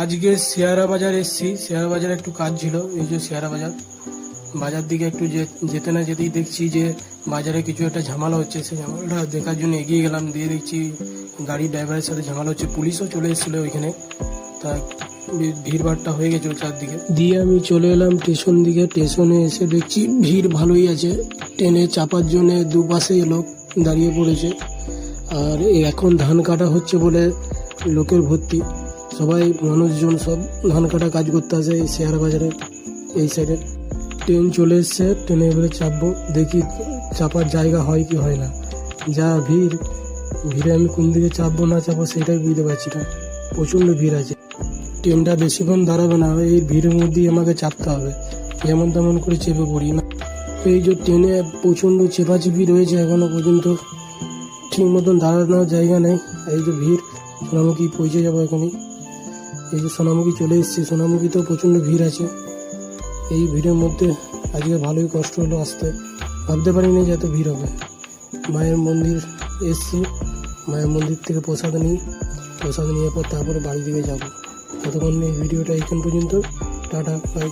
আজকে শেয়ারা বাজার এসেছি। শেয়ারা বাজারে একটু কাজ ছিল। এই যে শেয়ারা বাজার, বাজার দিকে একটু যেতে না যেতেই দেখছি যে বাজারে কিছু একটা ঝামেলা হচ্ছে। সেই ঝামেলাটা দেখার জন্য এগিয়ে গেলাম, দিয়ে দেখছি গাড়ির ড্রাইভারের সাথে ঝামেলা হচ্ছে। পুলিশও চলে এসেছিলো ওইখানে। তা ভিড়ভাড়টা হয়ে গেছিলো চারদিকে। দিয়ে আমি চলে এলাম স্টেশন দিকে। স্টেশনে এসে দেখছি ভিড় ভালোই আছে। ট্রেনে চাপার জন্য দুপাশে লোক দাঁড়িয়ে পড়েছে। আর এখন ধান কাটা হচ্ছে বলে লোকের ভর্তি। সবাই মানুষজন সব ধান কাটা কাজ করতে আসে এই শেয়ার বাজারে এই সাইডে। ট্রেন চলে এসছে, ট্রেনে এবারে চাপবো। দেখি চাপার জায়গা হয় কি হয় না। যা ভিড়ে আমি কোন দিকে চাপবো না চাপবো সেটাই বুঝতে পারছি না। প্রচণ্ড ভিড় আছে। ট্রেনটা বেশিক্ষণ দাঁড়াবে না, এই ভিড়ের মধ্যেই আমাকে চাপতে হবে। যেমন তেমন করে চেপে পড়ি না। এই যে ট্রেনে প্রচণ্ড চেপাচেপি রয়েছে, এখনো পর্যন্ত ঠিক মতন দাঁড়ানোর জায়গা নেই। এই যে ভিড়, সোনামুখী পৌঁছে যাবো এখনই। এই যে সোনামুখী চলে এসেছি। সোনামুখীতেও প্রচণ্ড ভিড় আছে। এই ভিড়ের মধ্যে আজকে ভালোই কষ্ট হলো আসতে। ভাবতে পারিনি যে এত ভিড় হবে। মায়ের মন্দির এসেছি, মায়ের মন্দির থেকে প্রসাদ নিয়ে পর তারপরে বাড়ি দিকে যাবো। ততক্ষণ এই ভিডিওটা এইখান পর্যন্ত। Tata, by.